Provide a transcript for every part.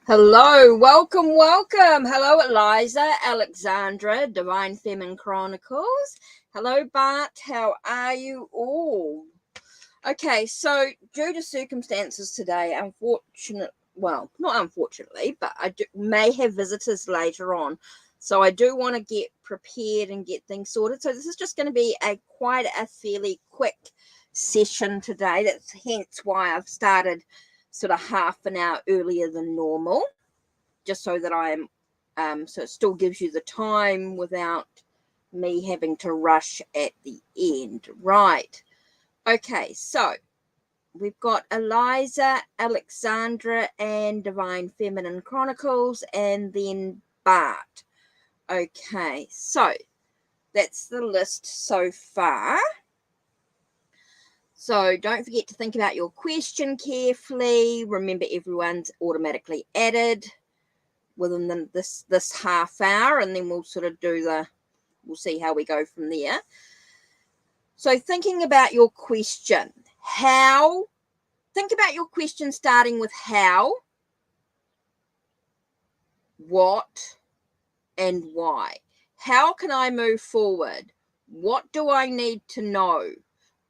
Hello, welcome. Hello, Eliza, Alexandra, Divine Feminine Chronicles. Hello, Bart. How are you all? Okay, so due to circumstances today, not unfortunately, but may have visitors later on. So I do want to get prepared and get things sorted. So this is just going to be quite a fairly quick session today. That's hence why I've started sort of half an hour earlier than normal, just so that so it still gives you the time without me having to rush at the end. Right. Okay, so we've got Eliza, Alexandra, and Divine Feminine Chronicles, and then Bart. Okay, so that's the list so far. So don't forget to think about your question carefully. Remember, everyone's automatically added within this half hour, and then we'll sort of we'll see how we go from there. So thinking about your question, think about your question starting with how, what, and why. How can I move forward? What do I need to know?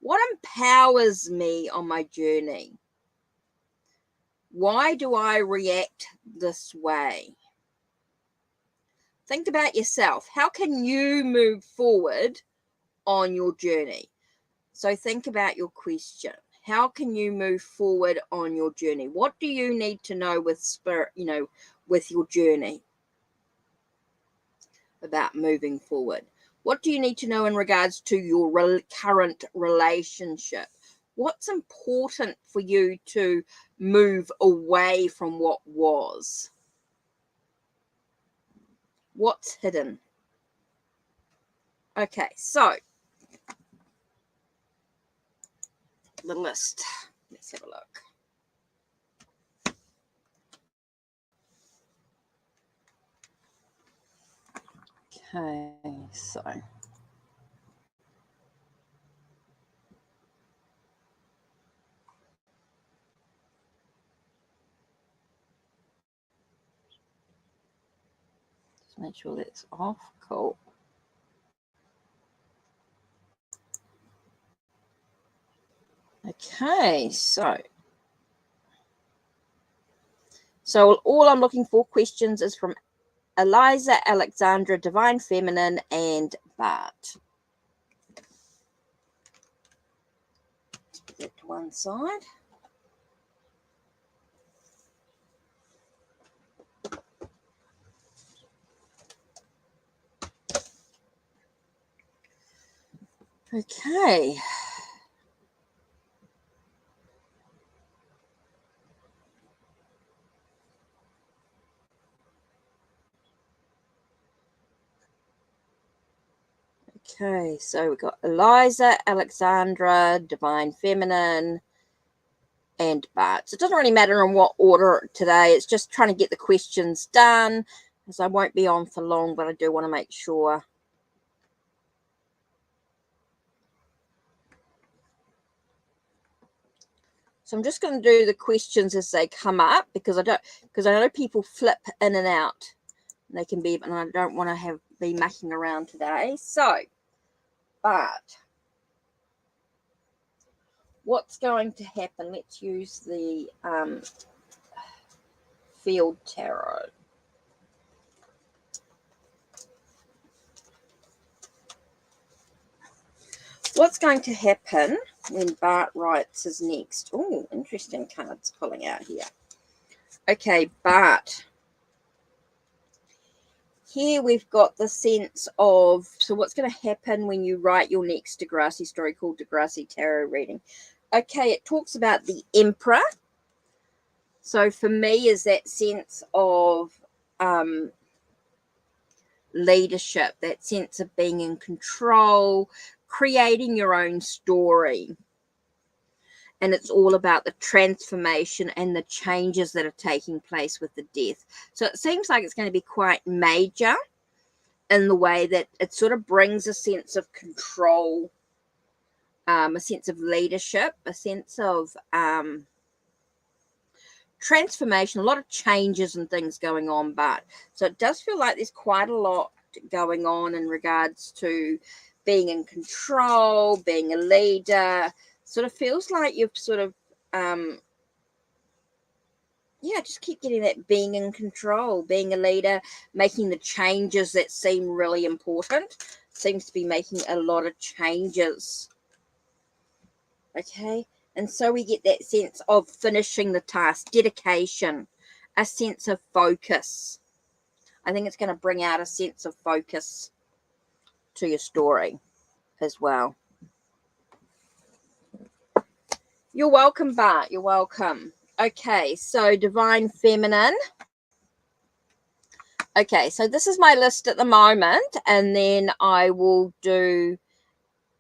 What empowers me on my journey? Why do I react this way? Think about yourself. How can you move forward on your journey? So think about your question. How can you move forward on your journey? What do you need to know with spirit, with your journey about moving forward? What do you need to know in regards to your current relationship? What's important for you to move away from what was? What's hidden? Okay, so the list. Let's have a look. Okay, so just make sure that's off. Cool. Okay, so all I'm looking for questions is from Eliza, Alexandra, Divine Feminine, and Bart. Put that to one side. Okay. Okay, so we've got Eliza, Alexandra, Divine Feminine, and Bart. So it doesn't really matter in what order today. It's just trying to get the questions done, because I won't be on for long, but I do want to make sure. So I'm just going to do the questions as they come up, because I know people flip in and out. And they can be, and I don't want to be mucking around today. So, but what's going to happen? Let's use the field tarot. What's going to happen when Bart writes his next? Oh, interesting cards pulling out here. Okay, Bart. Here we've got the sense of, so what's going to happen when you write your next Degrassi story called Degrassi Tarot reading? Okay, it talks about the Emperor. So for me is that sense of leadership, that sense of being in control, creating your own story. And it's all about the transformation and the changes that are taking place with the death. So it seems like it's going to be quite major in the way that it sort of brings a sense of control, a sense of leadership, a sense of transformation, a lot of changes and things going on, but so it does feel like there's quite a lot going on in regards to being in control, being a leader. Sort of feels like you've sort of just keep getting that being in control, being a leader, making the changes that seem really important. Seems to be making a lot of changes. Okay, and so we get that sense of finishing the task, dedication, a sense of focus. I think it's going to bring out a sense of focus to your story as well. You're welcome, Bart. You're welcome. Okay, so Divine Feminine. Okay, so this is my list at the moment, and then I will do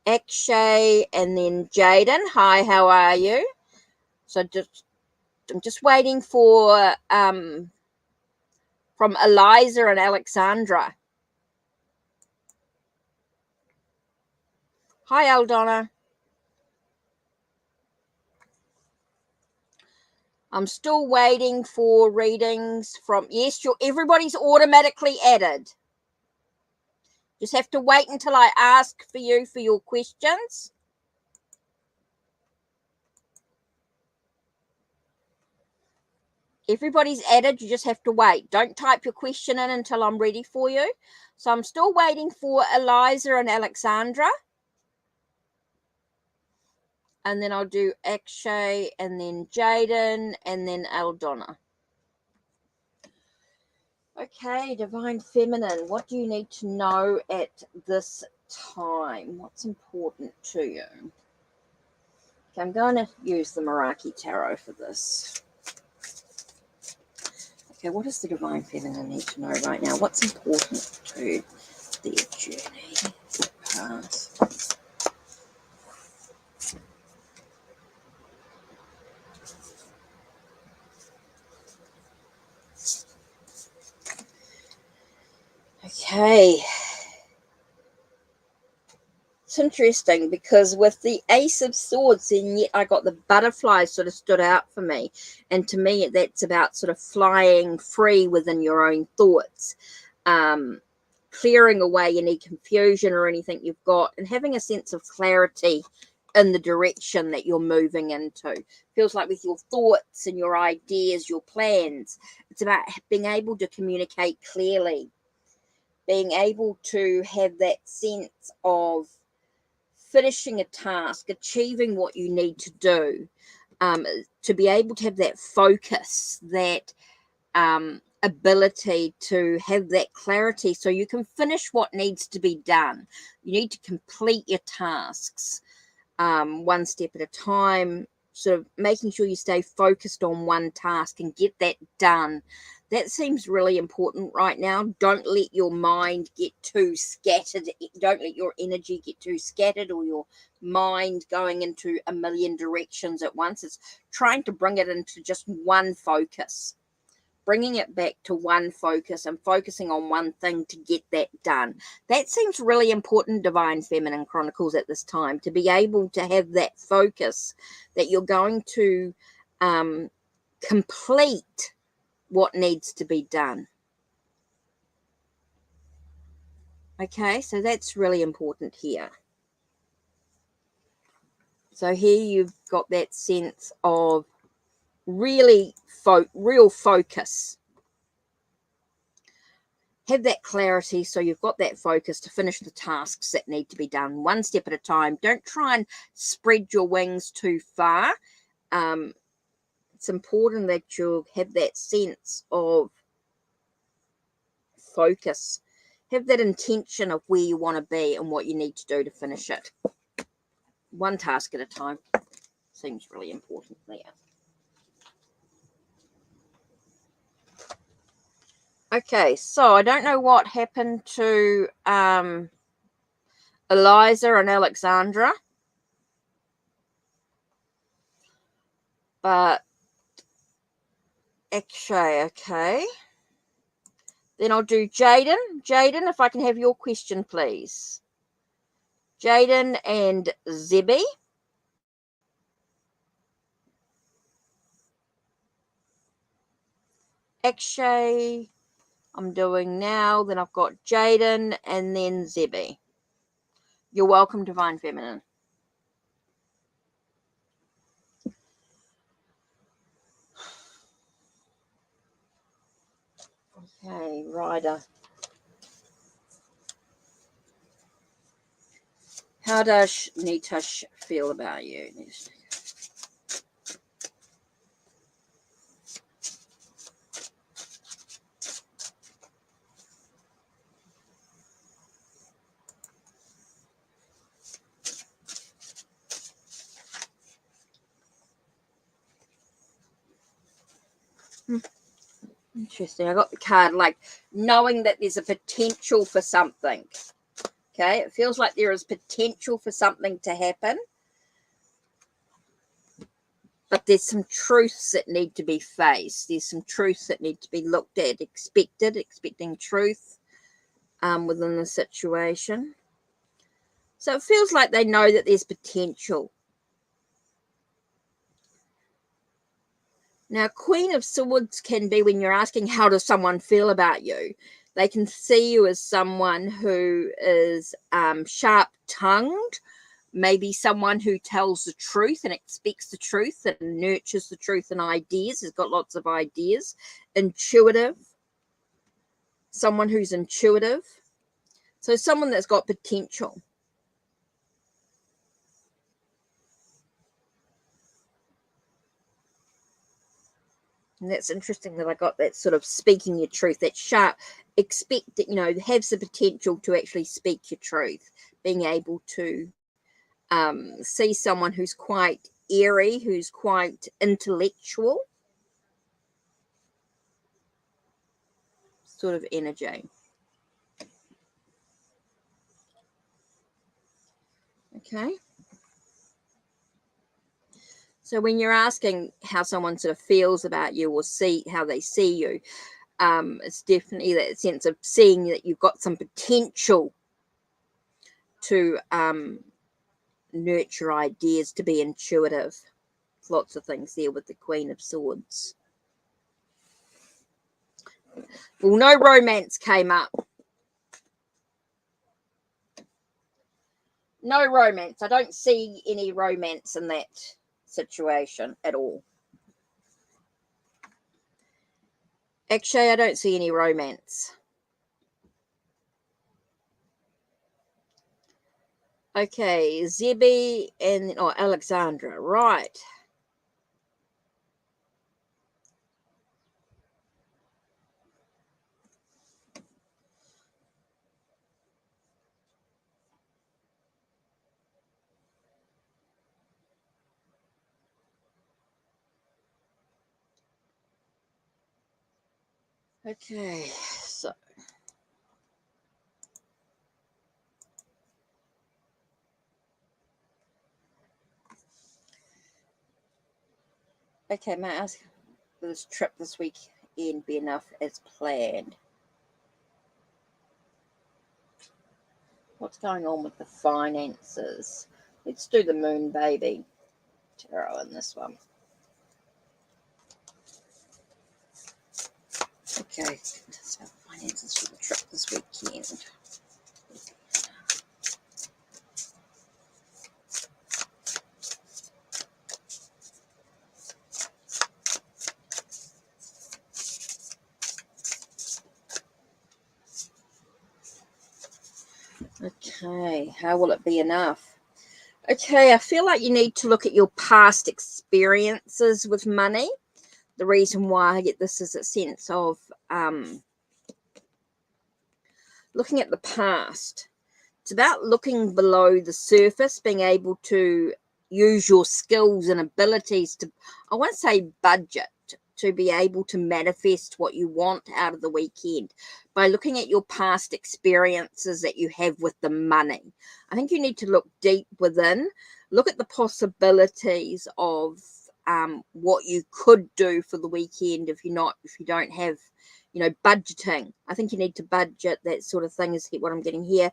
Akshay and then Jaden. Hi, how are you? So I'm just waiting for from Eliza and Alexandra. Hi, Aldona. I'm still waiting for readings from, yes, everybody's automatically added. Just have to wait until I ask for you for your questions. Everybody's added. You just have to wait. Don't type your question in until I'm ready for you. So I'm still waiting for Eliza and Alexandra. And then I'll do Akshay and then Jaden and then Aldona. Okay, Divine Feminine, what do you need to know at this time? What's important to you? Okay, I'm going to use the Meraki Tarot for this. Okay, what does the Divine Feminine need to know right now? What's important to their journey, path? Okay. It's interesting because with the Ace of Swords, and yet I got the butterfly sort of stood out for me. And to me, that's about sort of flying free within your own thoughts, clearing away any confusion or anything you've got, and having a sense of clarity in the direction that you're moving into. Feels like with your thoughts and your ideas, your plans, it's about being able to communicate clearly, being able to have that sense of finishing a task, achieving what you need to do, to be able to have that focus, that ability to have that clarity so you can finish what needs to be done. You need to complete your tasks one step at a time, sort of making sure you stay focused on one task and get that done. That seems really important right now. Don't let your mind get too scattered. Don't let your energy get too scattered, or your mind going into a million directions at once. It's trying to bring it into just one focus, bringing it back to one focus and focusing on one thing to get that done. That seems really important, Divine Feminine Chronicles, at this time, to be able to have that focus that you're going to complete what needs to be done. Okay, so that's really important here. So here you've got that sense of real focus. Have that clarity so you've got that focus to finish the tasks that need to be done one step at a time. Don't try and spread your wings too far. It's important that you have that sense of focus. Have that intention of where you want to be and what you need to do to finish it. One task at a time seems really important there. Okay, so I don't know what happened to Eliza and Alexandra, but Akshay, okay. Then I'll do Jaden. Jaden, if I can have your question, please. Jaden and Zebby. Akshay, I'm doing now. Then I've got Jaden and then Zebby. You're welcome, Divine Feminine. Okay, Ryder. How does Nitash feel about you? Interesting. I got the card like knowing that there's a potential for something. Okay, it feels like there is potential for something to happen. But there's some truths that need to be faced. There's some truths that need to be looked at, expecting truth within the situation. So it feels like they know that there's potential. Now, Queen of Swords can be when you're asking how does someone feel about you. They can see you as someone who is sharp-tongued, maybe someone who tells the truth and expects the truth and nurtures the truth and ideas, has got lots of ideas, intuitive, someone who's intuitive. So someone that's got potential. And that's interesting that I got that sort of speaking your truth, that sharp, expect that, has the potential to actually speak your truth, being able to see someone who's quite airy, who's quite intellectual sort of energy. Okay. So when you're asking how someone sort of feels about you or see how they see you, it's definitely that sense of seeing that you've got some potential to nurture ideas, to be intuitive. Lots of things there with the Queen of Swords. Well, no romance came up. No romance. I don't see any romance in that situation at all. Actually, I don't see any romance. Okay, Zebby and Alexandra, right. Okay, so okay, may I ask, will this trip this weekend be enough as planned? What's going on with the finances? Let's do the Moon Baby Tarot in this one. Okay, finances for the trip this weekend. Okay, how will it be enough? Okay, I feel like you need to look at your past experiences with money. The reason why I get this is a sense of looking at the past. It's about looking below the surface, being able to use your skills and abilities to, I won't say budget, to be able to manifest what you want out of the weekend by looking at your past experiences that you have with the money. I think you need to look deep within, look at the possibilities of what you could do for the weekend if you don't have, budgeting. I think you need to budget. That sort of thing is what I'm getting here.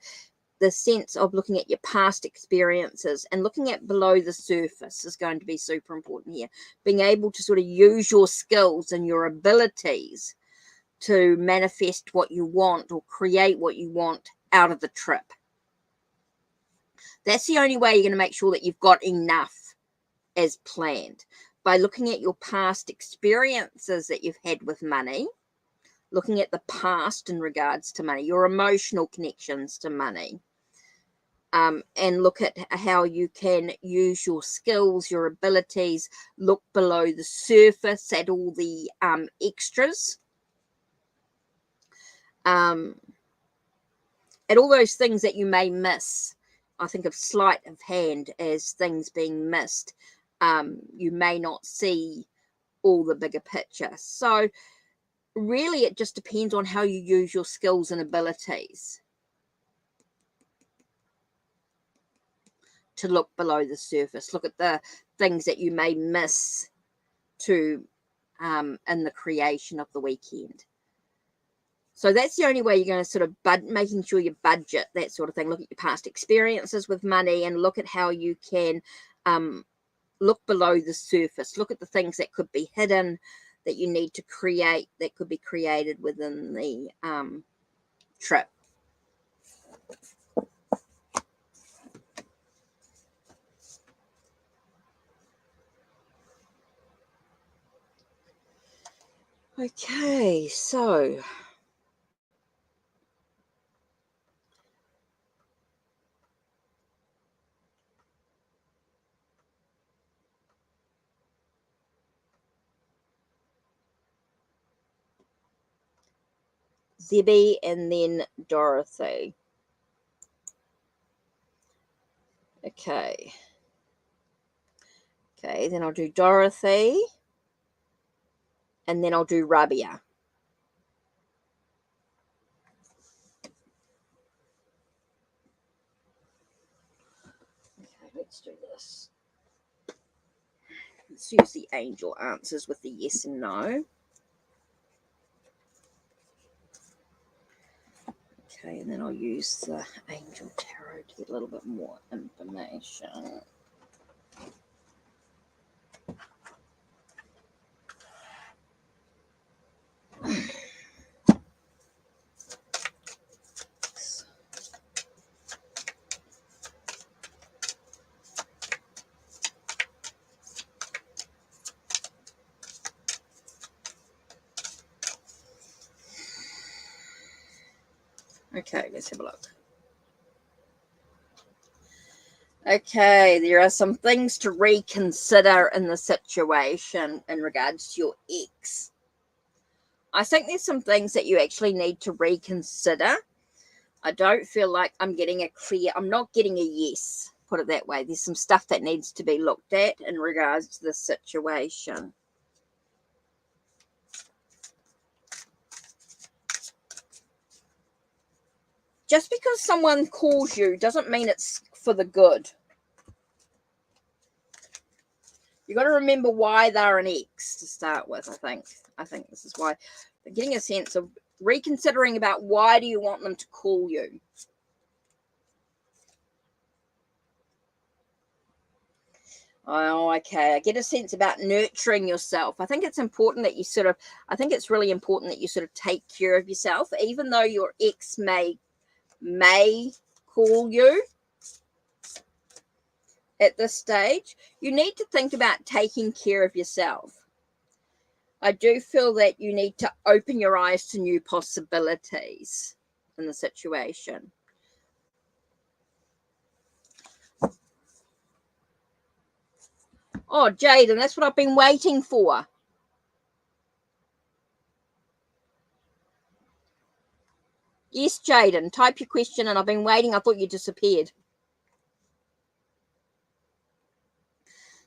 The sense of looking at your past experiences and looking at below the surface is going to be super important here. Being able to sort of use your skills and your abilities to manifest what you want or create what you want out of the trip. That's the only way you're going to make sure that you've got enough as planned, by looking at your past experiences that you've had with money, looking at the past in regards to money, your emotional connections to money, and look at how you can use your skills, your abilities, look below the surface at all the extras, at all those things that you may miss. I think of sleight of hand as things being missed. You may not see all the bigger picture. So really it just depends on how you use your skills and abilities to look below the surface. Look at the things that you may miss to in the creation of the weekend. So that's the only way you're going to sort of making sure you budget, that sort of thing. Look at your past experiences with money and look at how you can look below the surface. Look at the things that could be hidden, that you need to create, that could be created within the trip. Okay, so Zebby and then Dorothy. Okay. Okay, then I'll do Dorothy. And then I'll do Rabia. Okay, let's do this. Let's use the angel answers with the yes and no. Okay, and then I'll use the angel tarot to get a little bit more information. Okay, let's have a look. Okay, there are some things to reconsider in the situation in regards to your ex. I think there's some things that you actually need to reconsider. I don't feel like I'm getting I'm not getting a yes, put it that way. There's some stuff that needs to be looked at in regards to this situation. Just because someone calls you doesn't mean it's for the good. You got to remember why they're an ex to start with, I think. I think this is why. But getting a sense of reconsidering about why do you want them to call you. Oh, okay. I get a sense about nurturing yourself. I think it's important that you I think it's really important that you sort of take care of yourself, even though your ex may call you at this stage. You need to think about taking care of yourself. I do feel that you need to open your eyes to new possibilities in the situation. Oh, Jaden, that's what I've been waiting for. Yes, Jaden, type your question, and I've been waiting. I thought you disappeared.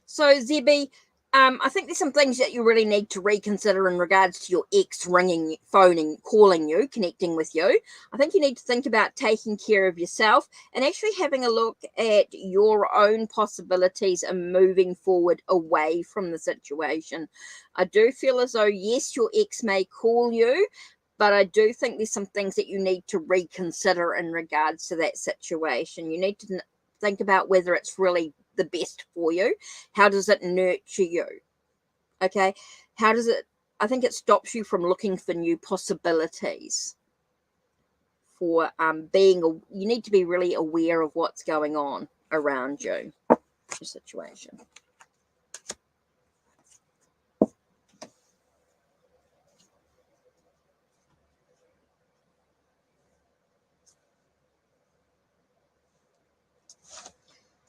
So, Zebby, I think there's some things that you really need to reconsider in regards to your ex ringing, phoning, calling you, connecting with you. I think you need to think about taking care of yourself and actually having a look at your own possibilities and moving forward away from the situation. I do feel as though, yes, your ex may call you, but I do think there's some things that you need to reconsider in regards to that situation. You need to think about whether it's really the best for you. How does it nurture you? Okay. How does it, I think it stops you from looking for new possibilities. For you need to be really aware of what's going on around you, your situation.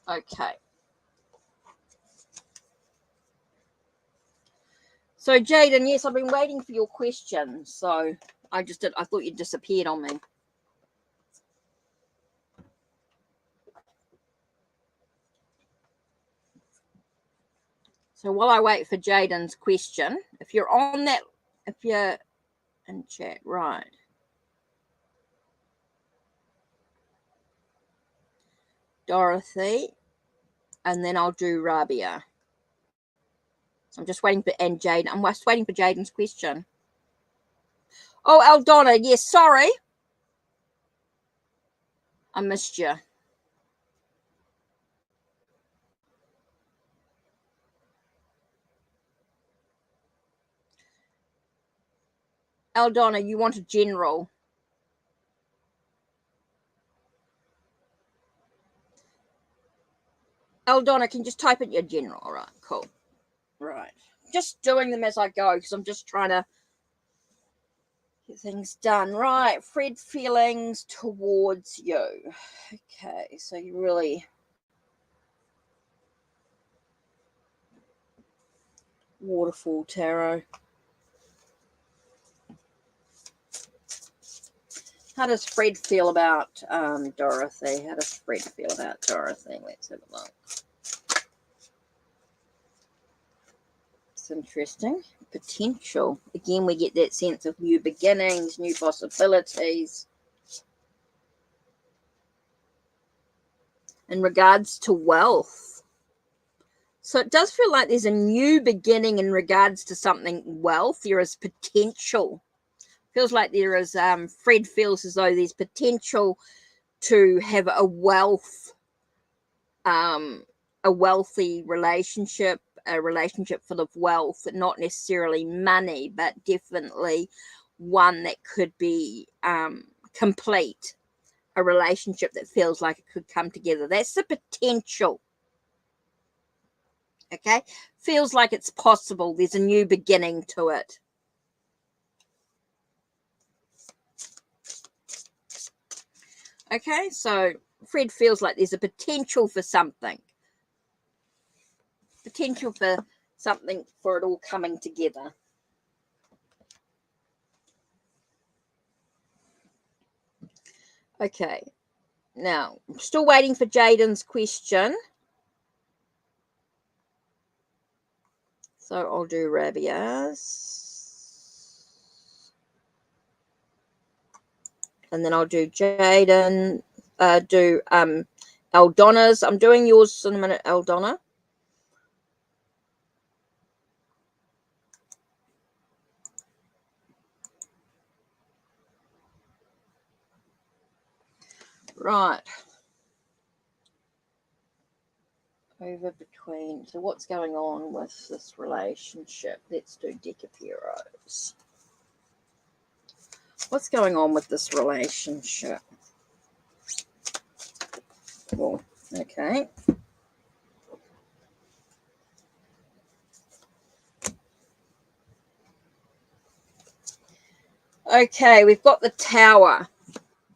Okay. So Jaden, yes, I've been waiting for your question. So I thought you disappeared on me. So while I wait for Jaden's question, if you're in chat, right. Dorothy, and then I'll do Rabia. So I'm just waiting for Jaden. I'm just waiting for Jaden's question. Oh, Aldona, yes, sorry. I missed you. Aldona, you want a general. Aldona, can you just type in your general? All right, cool. Right. Just doing them as I go because I'm just trying to get things done. Right. Fred, feelings towards you. Okay, so you really... Waterfall Tarot. How does Fred feel about Dorothy? How does Fred feel about Dorothy? Let's have a look. It's interesting. Potential. Again, we get that sense of new beginnings, new possibilities. In regards to wealth. So it does feel like there's a new beginning in regards to something wealth. There is potential. Feels like there is, Fred feels as though there's potential to have a wealthy relationship, a relationship full of wealth, not necessarily money, but definitely one that could be complete, a relationship that feels like it could come together. That's the potential. Okay, feels like it's possible. There's a new beginning to it. Okay, so Fred feels like there's a potential for something. Potential for something, for it all coming together. Okay, now I'm still waiting for Jaden's question. So I'll do Rabia's. And then I'll do Jaden, do Aldona's. I'm doing yours in a minute, Aldona. Right. Over between. So what's going on with this relationship? Let's do Deck of Heroes. What's going on with this relationship? Well, okay. Okay, we've got the Tower.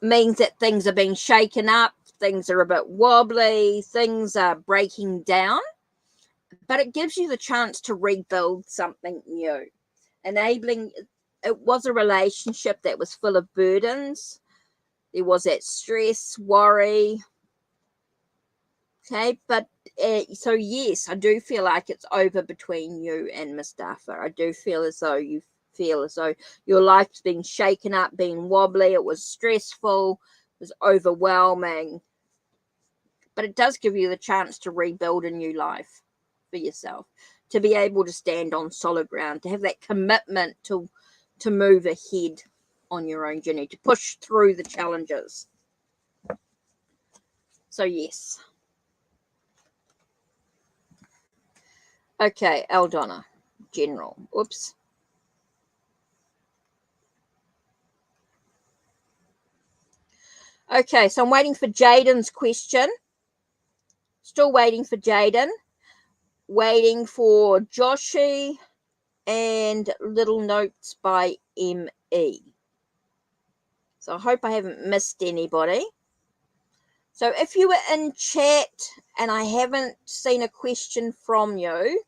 Means that things are being shaken up. Things are a bit wobbly. Things are breaking down. But it gives you the chance to rebuild something new. Enabling... It was a relationship that was full of burdens. There was that stress, worry. Okay, but so yes, I do feel like it's over between you and Mustafa. I do feel as though you feel as though your life's been shaken up, been wobbly. It was stressful, it was overwhelming. But it does give you the chance to rebuild a new life for yourself, to be able to stand on solid ground, to have that commitment to move ahead on your own journey, to push through the challenges. So yes. Okay, Aldona, general. Oops. Okay, so I'm waiting for Jaden's question. Still waiting for Jaden. Waiting for Joshi and Little Notes by M.E. So I hope I haven't missed anybody. So if you were in chat and I haven't seen a question from you,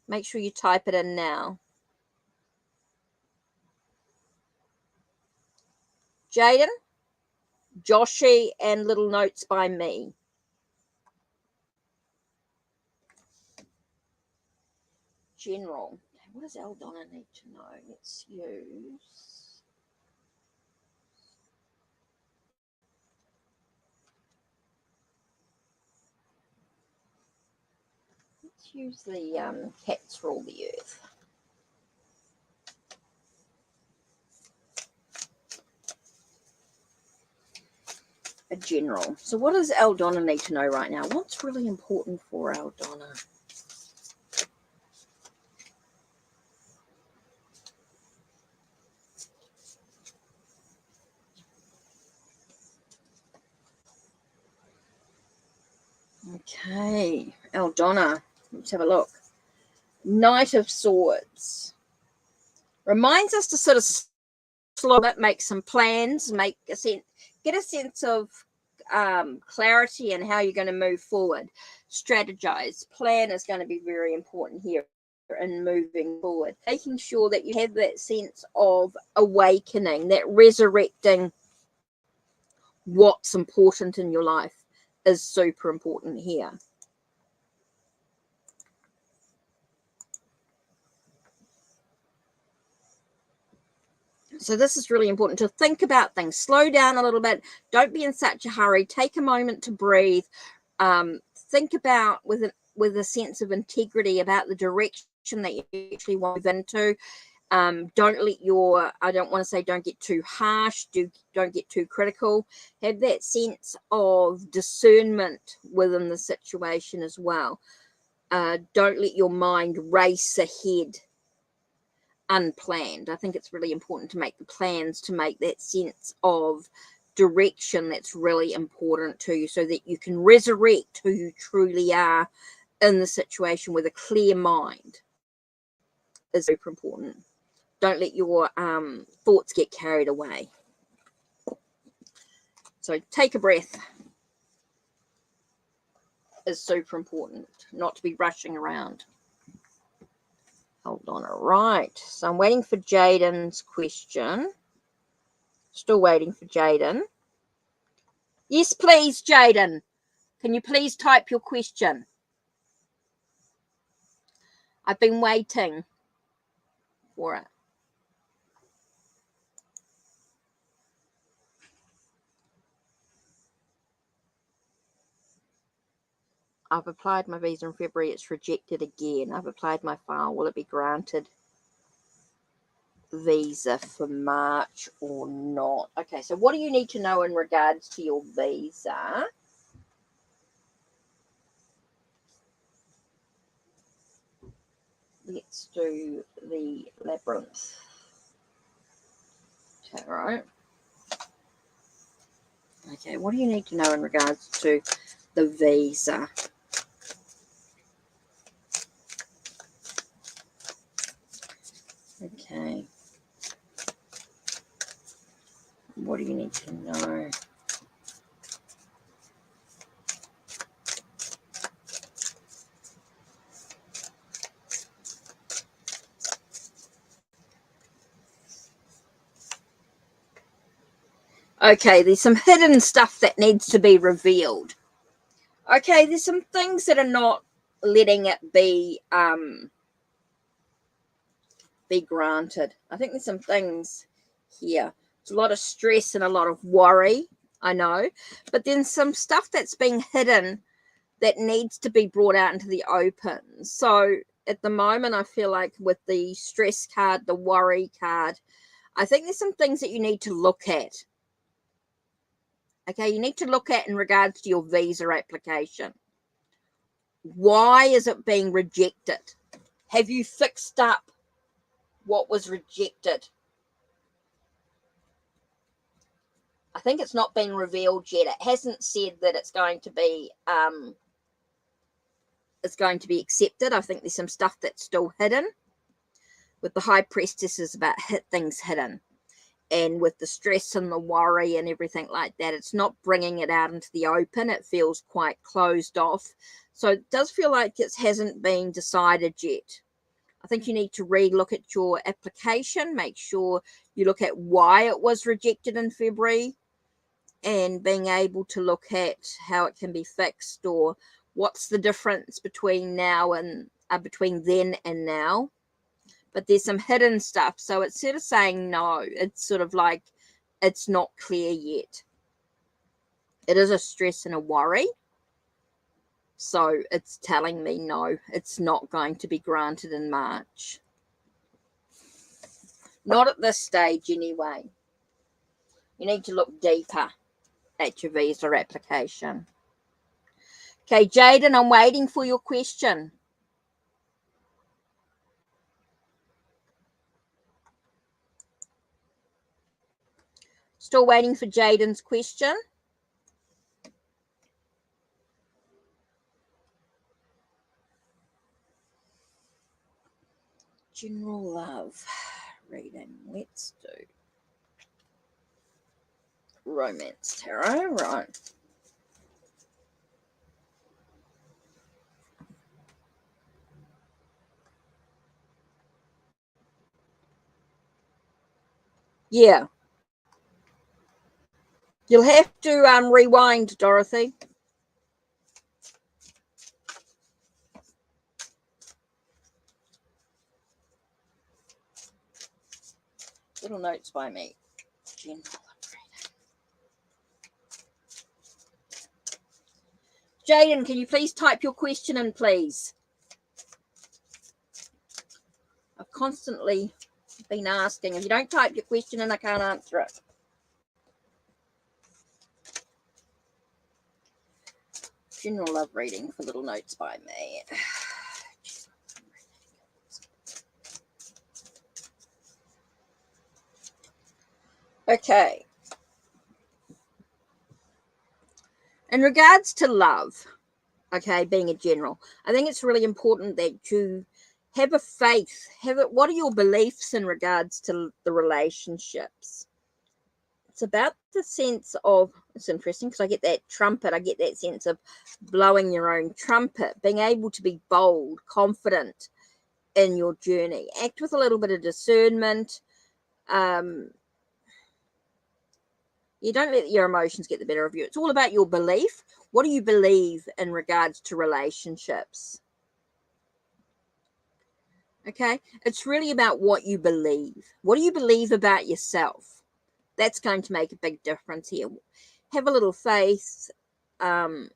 make sure you type it in now. Jaden, Joshi, and Little Notes by me. General. What does Aldona need to know? Let's use... Let's use the Cats Rule the Earth. A general. So what does Aldona need to know right now? What's really important for Aldona? Okay, Aldona. Let's have a look. Knight of Swords. Reminds us to sort of slow it, make some plans, get a sense of clarity in how you're going to move forward. Strategize. Plan is going to be very important here in moving forward. Making sure that you have that sense of awakening, that resurrecting what's important in your life is super important here. So this is really important, to think about things, slow down a little bit, don't be in such a hurry, take a moment to breathe, think about with a sense of integrity about the direction that you actually want to move into. Don't let your, I don't want to say don't get too harsh, don't get too critical. Have that sense of discernment within the situation as well. Don't let your mind race ahead unplanned. I think it's really important to make the plans, to make that sense of direction that's really important to you, so that you can resurrect who you truly are in the situation with a clear mind is super important. Don't let your thoughts get carried away. So take a breath is super important, not to be rushing around. Hold on. All right. So I'm waiting for Jaden's question. Still waiting for Jaden. Yes, please, Jaden. Can you please type your question? I've been waiting for it. I've applied my visa in February. It's rejected again. I've applied my file. Will it be granted visa for March or not? Okay, so what do you need to know in regards to your visa? Let's do the Labyrinth Tarot. Okay, what do you need to know in regards to the visa? Okay. What do you need to know? Okay, there's some hidden stuff that needs to be revealed. Okay, there's some things that are not letting it be granted. I think there's some things here. It's a lot of stress and a lot of worry, I know. But then some stuff that's being hidden that needs to be brought out into the open. So at the moment, I feel like with the stress card, the worry card, I think there's some things that you need to look at. Okay, you need to look at in regards to your visa application. Why is it being rejected? Have you fixed up what was rejected? I think it's not been revealed yet. It hasn't said that it's going to be accepted. I think there's some stuff that's still hidden. With the High Priestess is about things hidden. And with the stress and the worry and everything like that, it's not bringing it out into the open. It feels quite closed off. So it does feel like it hasn't been decided yet. I think you need to re-look at your application. Make sure you look at why it was rejected in February, and being able to look at how it can be fixed, or what's the difference between now and between then and now. But there's some hidden stuff, so it's sort of saying no. It's sort of like it's not clear yet. It is a stress and a worry, so it's telling me no, it's not going to be granted in March. Not at this stage anyway. You need to look deeper at your visa application. Okay, Jaden, I'm waiting for your question. Still waiting for Jaden's question. General love reading. Let's do romance tarot. Right. Yeah. You'll have to rewind, Dorothy. Little notes by me. General reading. Jaden, can you please type your question in, please? I've constantly been asking. If you don't type your question in, I can't answer it. General love reading for little notes by me. Okay. In regards to love, okay, being a general, I think it's really important that you have a faith. What are your beliefs in regards to the relationships? It's about the sense of, it's interesting because I get that trumpet, I get that sense of blowing your own trumpet, being able to be bold, confident in your journey, act with a little bit of discernment. You don't let your emotions get the better of you. It's all about your belief. What do you believe in regards to relationships? Okay, it's really about what you believe. What do you believe about yourself? That's going to make a big difference here. Have a little faith in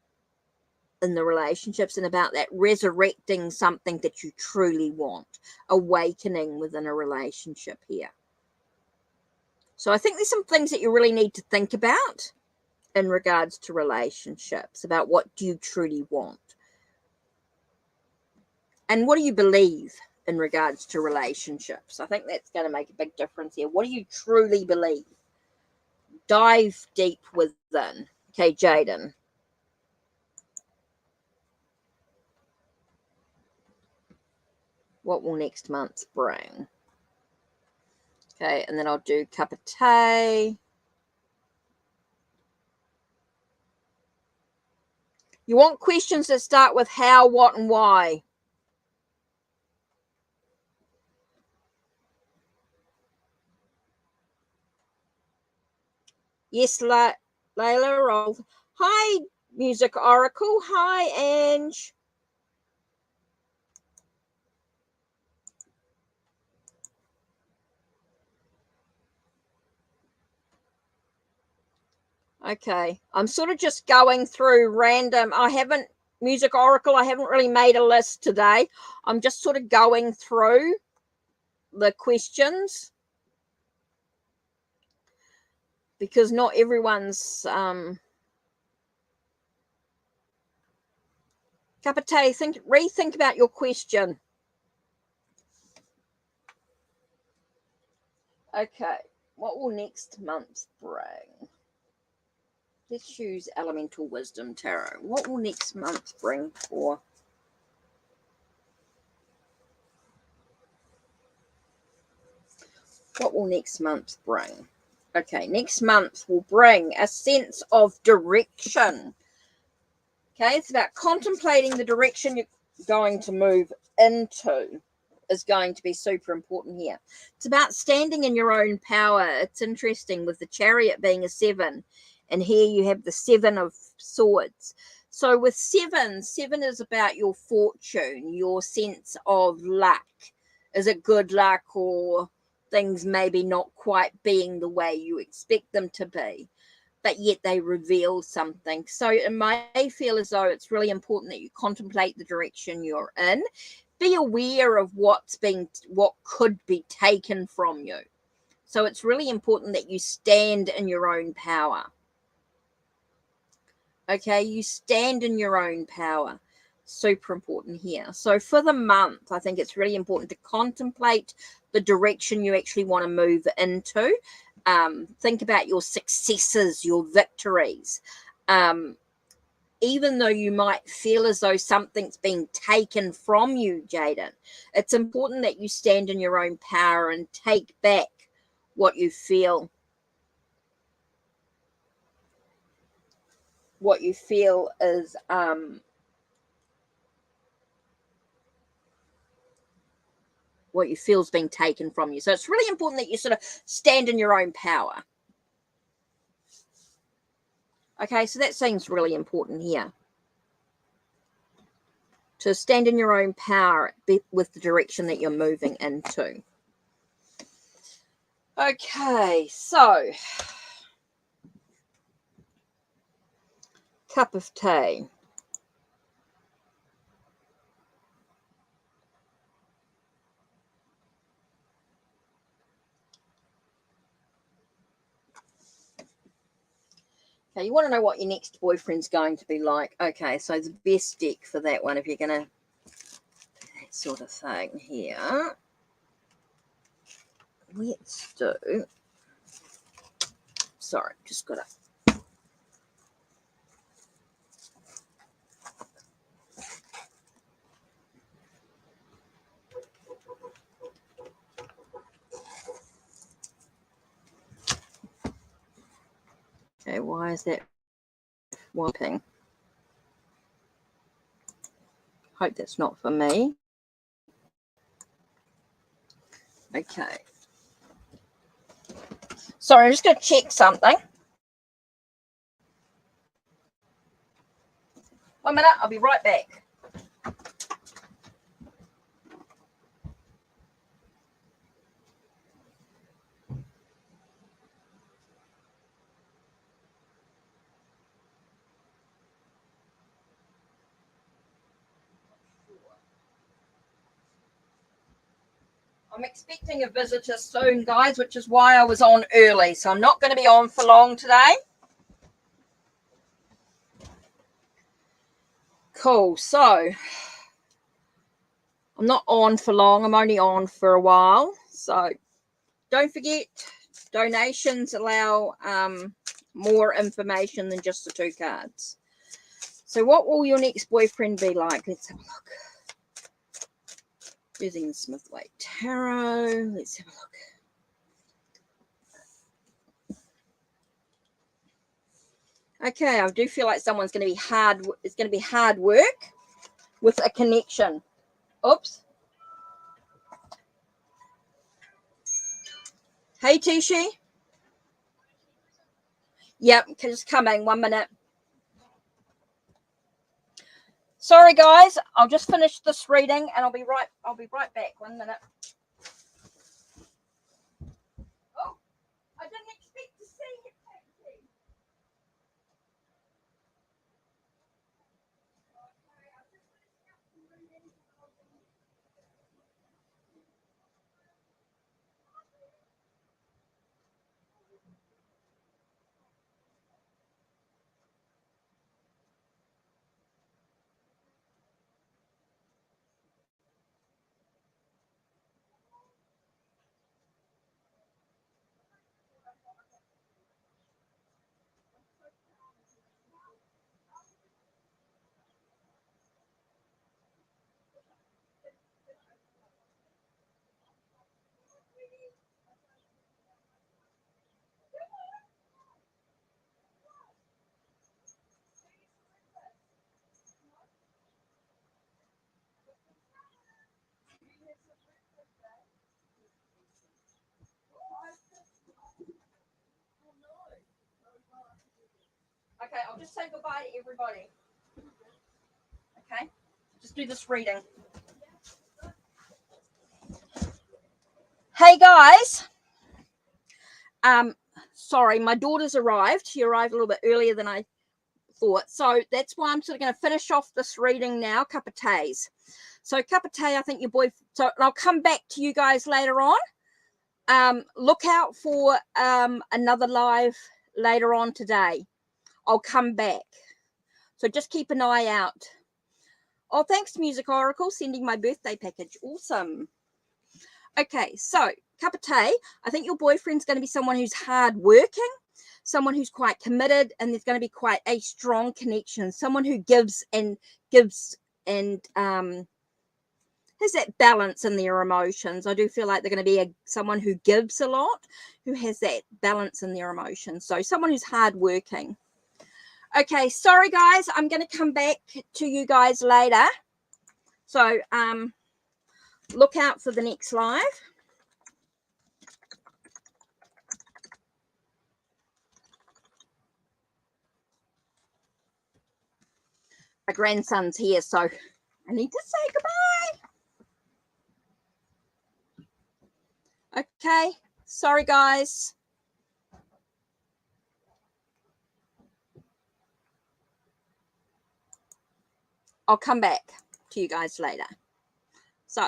the relationships, and about that resurrecting something that you truly want, awakening within a relationship here. So I think there's some things that you really need to think about in regards to relationships, about what do you truly want, and what do you believe in regards to relationships. I think that's going to make a big difference here. What do you truly believe? Dive deep within. Okay, Jaden. What will next month bring? Okay, and then I'll do cup of tea. You want questions that start with how, what, and why. Yes, Layla. Hi, Music Oracle. Hi, Ange. Okay, I'm sort of just going through random. Music Oracle, I haven't really made a list today. I'm just sort of going through the questions because not everyone's cup of tea. Rethink about your question. Okay, what will next month bring? Let's use Elemental Wisdom Tarot. What will next month bring for... What will next month bring? Okay, next month will bring a sense of direction. Okay, it's about contemplating the direction you're going to move into is going to be super important here. It's about standing in your own power. It's interesting with the Chariot being a 7, and here you have the 7 of Swords. So with 7 is about your fortune, your sense of luck. Is it good luck, or things maybe not quite being the way you expect them to be, but yet they reveal something. So it may feel as though it's really important that you contemplate the direction you're in. Be aware of what could be taken from you. So it's really important that you stand in your own power. Okay, you stand in your own power. Super important here. So for the month, I think it's really important to contemplate the direction you actually want to move into. Think about your successes, your victories. Even though you might feel as though something's being taken from you, Jaden, it's important that you stand in your own power and take back what you feel. What you feel is what you feel is being taken from you. So it's really important that you sort of stand in your own power. Okay, so that seems really important here. To stand in your own power with the direction that you're moving into. Okay, so cup of tea. Okay, you want to know what your next boyfriend's going to be like. Okay, so the best deck for that one, if you're going to do that sort of thing here, let's do... Sorry, just got to... Okay, why is that whopping? Hope that's not for me. Okay. Sorry, I'm just going to check something. 1 minute, I'll be right back. I'm expecting a visitor soon, guys, which is why I was on early. So I'm not going to be on for long today. Cool. So I'm not on for long. I'm only on for a while. So don't forget, donations allow more information than just the 2 cards. So what will your next boyfriend be like? Let's have a look. Using the Smith-Waite Tarot. Let's have a look. Okay, I do feel like someone's going to be hard. It's going to be hard work with a connection. Oops. Hey, Tishi. Yep, just coming. 1 minute. Sorry, guys. I'll just finish this reading and I'll be right back. 1 minute. Oh, I didn't expect to see you. just say goodbye to everybody. Okay, just do this reading. Hey guys, sorry, my daughter's arrived. She arrived a little bit earlier than I thought, so that's why I'm sort of going to finish off this reading now. Cup of teas. So cup of tea, I think your boy. So I'll come back to you guys later on. Look out for another live later on today. I'll come back, so just keep an eye out. Oh, thanks, Music Oracle, sending my birthday package. Awesome. Okay, so cup of tea. I think your boyfriend's going to be someone who's hardworking, someone who's quite committed, and there's going to be quite a strong connection. Someone who gives and has that balance in their emotions. I do feel like they're going to be someone who gives a lot, who has that balance in their emotions. So someone who's hardworking. Okay, sorry guys, I'm going to come back to you guys later. So look out for the next live. My grandson's here, so I need to say goodbye. Okay, sorry guys. I'll come back to you guys later. So,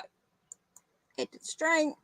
head to the strength.